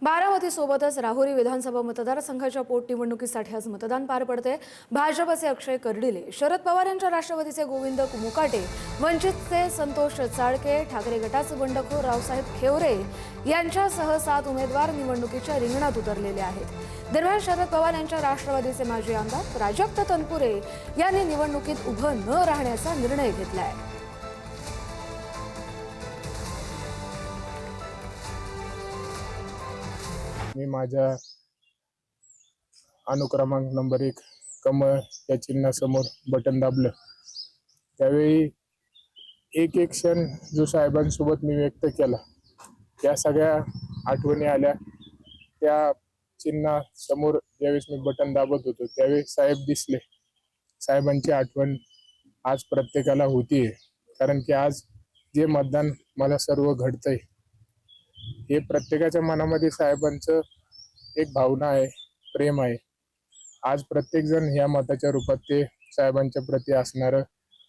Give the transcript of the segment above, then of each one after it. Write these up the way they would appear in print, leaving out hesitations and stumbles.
बारामती सोबतच राहुरी विधानसभा मतदारसंघाच्या पोटनिवडणुकीसाठी आज मतदान पार पडते। भाजपचे अक्षय कर्डिले, शरद पवार यांच्या राष्ट्रवादीचे गोविंद मुकाटे, वंचितचे संतोष चाळके, ठाकरे गटाचे बंडखोर रावसाहेब खेवरे यांच्यासह 7 उमेदवार निवडणुकीच्या रिंगणात उतरलेले आहेत। दरम्यान शरद पवार यांच्या राष्ट्रवादीचे माजी आमदार प्राजक्त तनपुरे यांनी निवडणुकीत उभं न राहण्याचा निर्णय घेतला आहे। मी माझ्या अनुक्रमांक नंबर 1 कमळ या चिन्हासमोर बटन दाबलं त्यावेळी एक क्षण जो साहेबांसोबत मी व्यक्त केला त्या सगळ्या आठवणी आल्या। त्या चिन्हासमोर ज्यावेळेस मी बटन दाबत होतो त्यावेळी साहेब दिसले। साहेबांची आठवण आज प्रत्येकाला होतीये, कारण की आज जे मतदान मला सर्व घडतंय हे प्रत्येकाच्या मनामध्ये साहेबांचं एक भावना आहे, प्रेम आहे। आज प्रत्येक जण या मताच्या रूपात ते साहेबांच्या प्रती असणारं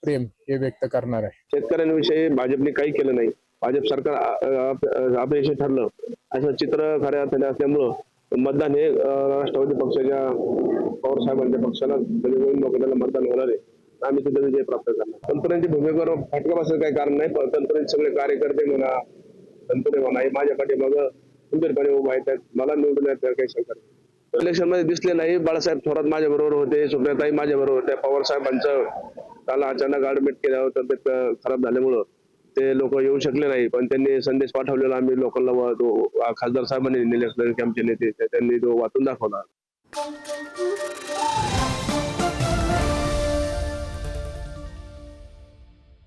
प्रेम हे व्यक्त करणार आहे। शेतकऱ्यांविषयी भाजपने काही केलं नाही, भाजप सरकार अपयशी ठरलं असं चित्र खऱ्या अर्थाने असल्यामुळं मतदान हे राष्ट्रवादी पक्षाच्या पवार साहेबांच्या पक्षाला गोविंद मुकाटेला मतदान होणार आहे। आम्ही तिथे विजय प्राप्त करणार। तंत्रज्ञानाची भूमिकेवर फटका बसायचं काही कारण नाही, पण तंत्रज्ञान सगळे कार्यकर्ते म्हणा, तंत्रज्ञान म्हणा हे माझ्याकडे मग खंबीरपणे उभा आहेत। मला निवडून येण्यात काही शंका नाही। इलेक्शन मध्ये दिसले नाही, बाळासाहेब थोरात माझ्या बरोबर होते, सुप्रियाताई माझ्या बरोबर होत्या। पवार साहेबांचं काल अचानक ऍडमिट केल्यावर तब्येत खराब झाल्यामुळं ते लोक येऊ शकले नाही, पण त्यांनी संदेश पाठवलेला आम्ही लोकांना, खासदार साहेबांनी इलेक्शन कॅम्पचे नेते त्यांनी तो वाचून दाखवला।